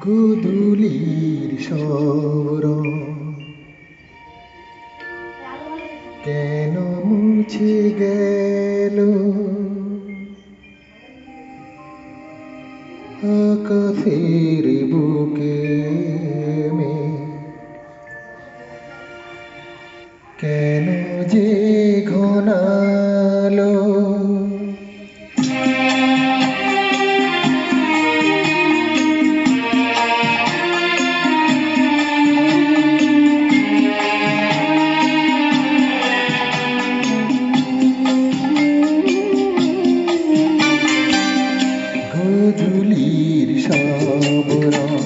গোধূলির সরণ কেন মুছে গেল আকাশের বুকে মেঘ কেন যে ঘনালো গোধূলির সব রং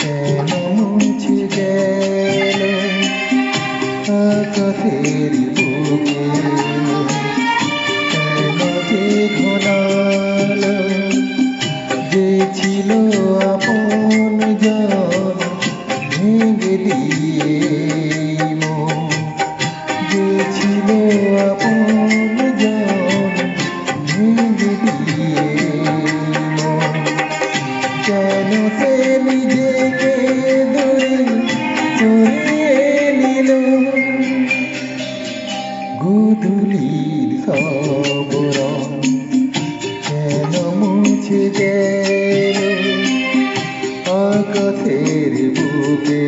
কেন মুছে গেল আকাশের বুকে কেন যে ঘনালো যে ছিল আপন জন ভেঙে দিয়ে মন যে ছিল আপন জন ভেঙে দিয়ে কেন সে নিজেকে দূরে সরিয়ে নিল গোধূলির সব রং কেন মুছে গেল আকাশের বুকে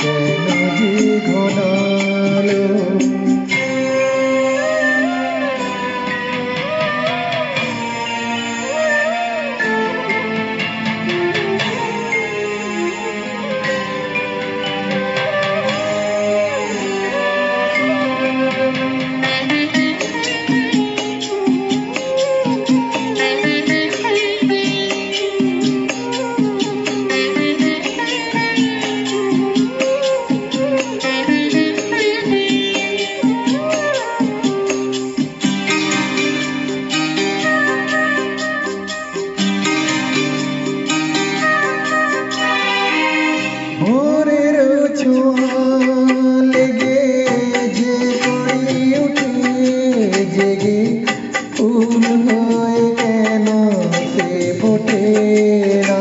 কেন যে ঘনালো ভোরের ছোঁয়া লেগে যে করি উঠে জেগে ফুল হয়ে কেন সে ফোটে না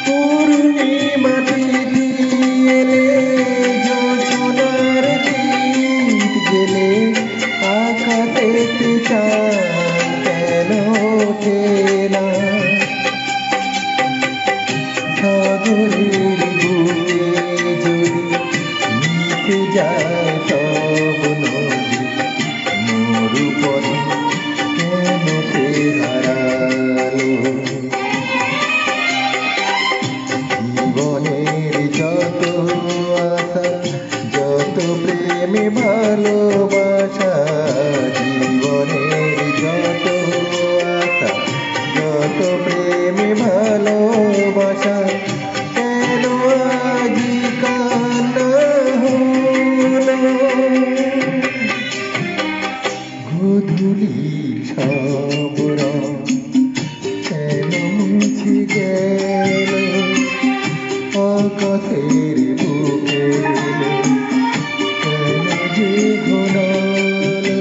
পূর্ণিমা তিথি এলে জোছনার দীপ জেলে আকাশেতে চাঁদ কেন ওঠে না সাগরের বুকে যদি মিশে যায় সব নদী মরুপথে কেন সে হারালো জীবনের যত আশা যত প্রেমে ভালোবাসা জীবনের যত আশা যত প্রেমে ভালোবাসা কেন আজি কান্না হলো গোধূলির সব রং কেন মুছে গেল আকাশের বুকে কেন যে ঘনালো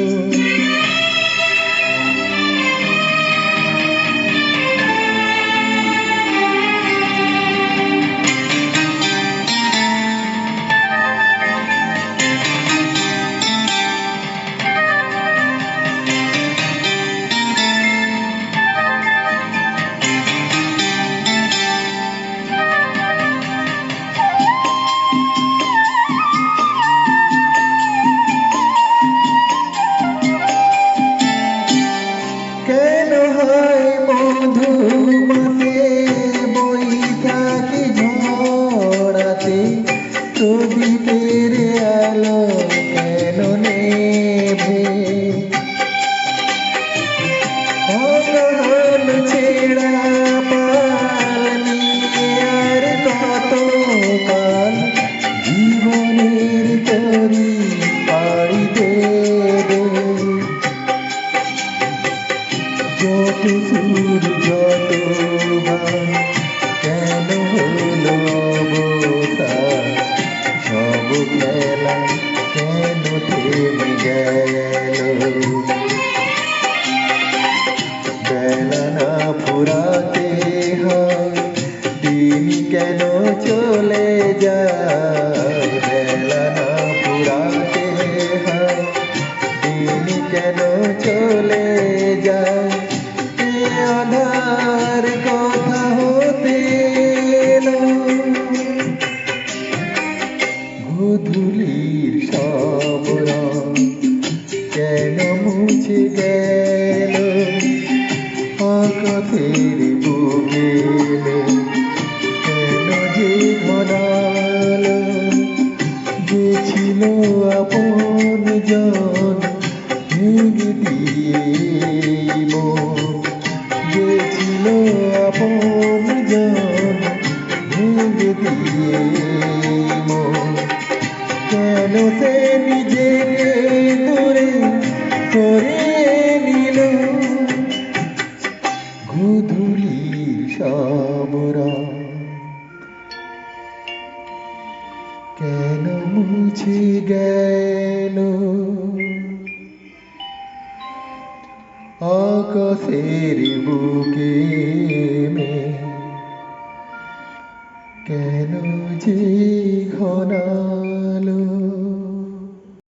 কেন চলে যায় বেলা না ফুরাতে হয় দিন কেন চলে যায় এ আধার কথা হতে এলো গোধূলির সব রং কেন মুছে গেল আকাশের বুকে কেন যে ঘনালো যে ছিল আপন জন ভেঙে দিয়ে মন যে ছিল আপন জন ভেঙে দিয়ে মন কেন সে নিজেকে দূরে সরিয়ে নিল গোধূলির সব রং কেন মুছে গেল আকাশের বুকে কেন যে ঘনা